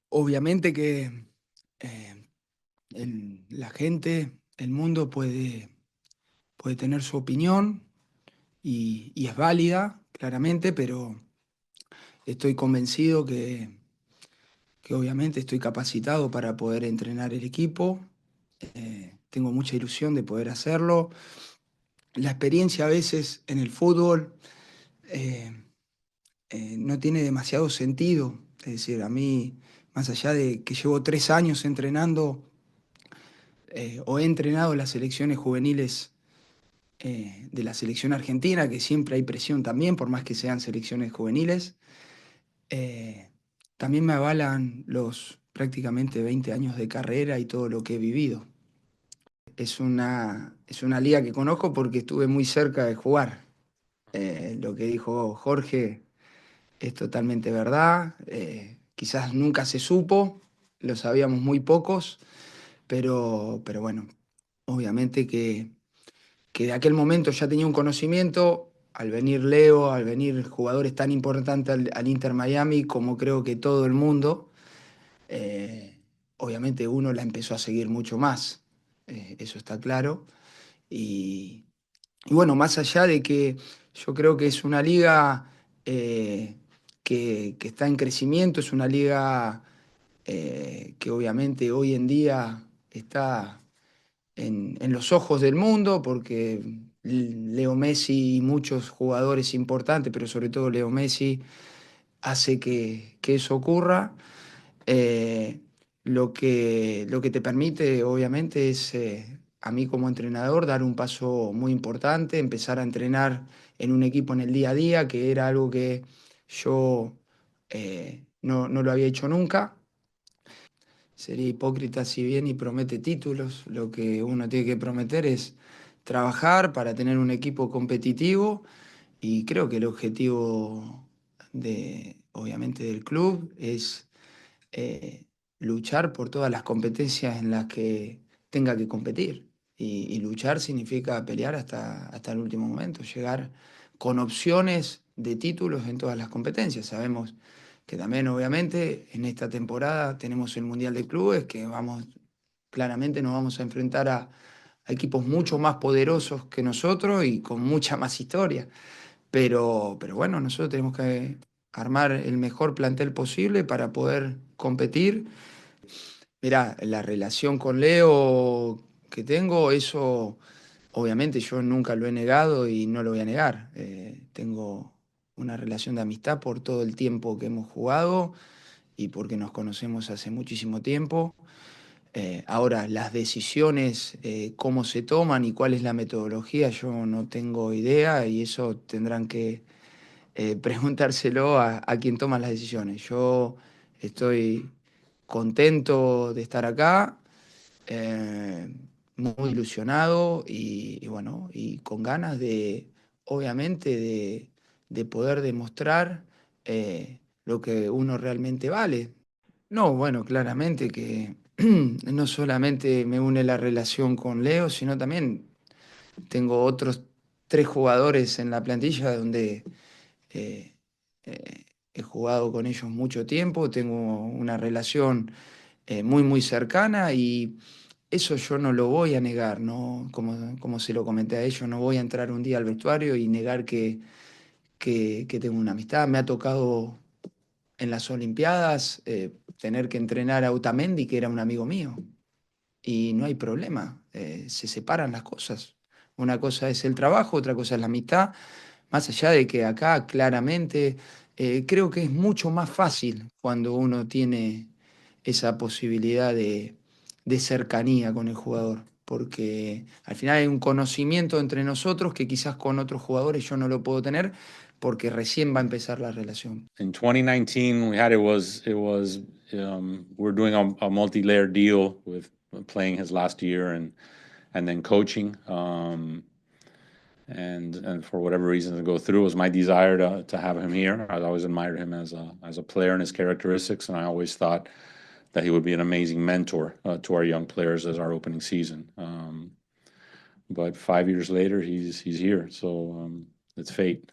Obviamente que la gente, el mundo puede tener su opinión y es válida, claramente, pero estoy convencido que obviamente estoy capacitado para poder entrenar el equipo. Tengo mucha ilusión de poder hacerlo. La experiencia a veces en el fútbol eh, no tiene demasiado sentido. Es decir, a mí, más allá de que llevo 3 años entrenando, o he entrenado las selecciones juveniles de la selección argentina, que siempre hay presión también, por más que sean selecciones juveniles. Eh, También me avalan los prácticamente 20 años de carrera y todo lo que he vivido. Es una liga que conozco porque estuve muy cerca de jugar. Lo que dijo Jorge es totalmente verdad. Quizás nunca se supo, lo sabíamos muy pocos, pero bueno, obviamente que de aquel momento ya tenía un conocimiento. Al venir Leo, al venir jugadores tan importantes al Inter Miami, como creo que todo el mundo, obviamente uno la empezó a seguir mucho más. Eso está claro. Y, y bueno, más allá de que yo creo que es una liga que está en crecimiento, es una liga que obviamente hoy en día está en los ojos del mundo, porque Leo Messi y muchos jugadores importantes, pero sobre todo Leo Messi, hace que eso ocurra. Eh, lo que te permite, obviamente, es a mí como entrenador dar un paso muy importante, empezar a entrenar en un equipo en el día a día, que era algo que yo no lo había hecho nunca. Sería hipócrita si bien y promete títulos. Lo que uno tiene que prometer es trabajar para tener un equipo competitivo, y creo que el objetivo obviamente del club es eh, luchar por todas las competencias en las que tenga que competir. Y luchar significa pelear hasta el último momento, llegar con opciones de títulos en todas las competencias. Sabemos que también, obviamente, en esta temporada tenemos el Mundial de Clubes, que claramente nos vamos a enfrentar a equipos mucho más poderosos que nosotros y con mucha más historia. Pero bueno, nosotros tenemos que armar el mejor plantel posible para poder competir. Mirá, la relación con Leo que tengo, eso obviamente yo nunca lo he negado y no lo voy a negar. Tengo una relación de amistad por todo el tiempo que hemos jugado y porque nos conocemos hace muchísimo tiempo. Ahora, las decisiones, cómo se toman y cuál es la metodología, yo no tengo idea, y eso tendrán que preguntárselo a quien toma las decisiones. Yo estoy contento de estar acá, eh, muy ilusionado y bueno, y con ganas obviamente, de poder demostrar lo que uno realmente vale. No, bueno, claramente que no solamente me une la relación con Leo, sino también tengo otros 3 jugadores en la plantilla donde eh, he jugado con ellos mucho tiempo, tengo una relación muy, muy cercana, y eso yo no lo voy a negar, ¿no? Como se lo comenté a ellos, no voy a entrar un día al vestuario y negar que tengo una amistad. Me ha tocado en las Olimpiadas tener que entrenar a Otamendi, que era un amigo mío, y no hay problema, se separan las cosas. Una cosa es el trabajo, otra cosa es la amistad. Más allá de que acá claramente creo que es mucho más fácil cuando uno tiene esa posibilidad de cercanía con el jugador, porque al final hay un conocimiento entre nosotros que quizás con otros jugadores yo no lo puedo tener porque recién va a empezar la relación. In 2019, we had we're doing a multi-layered deal with playing his last year and then coaching. And for whatever reason to go through, it was my desire to have him here. I always admired him as a player and his characteristics, and I always thought that he would be an amazing mentor to our young players as our opening season. But 5 years later, he's here, so it's fate.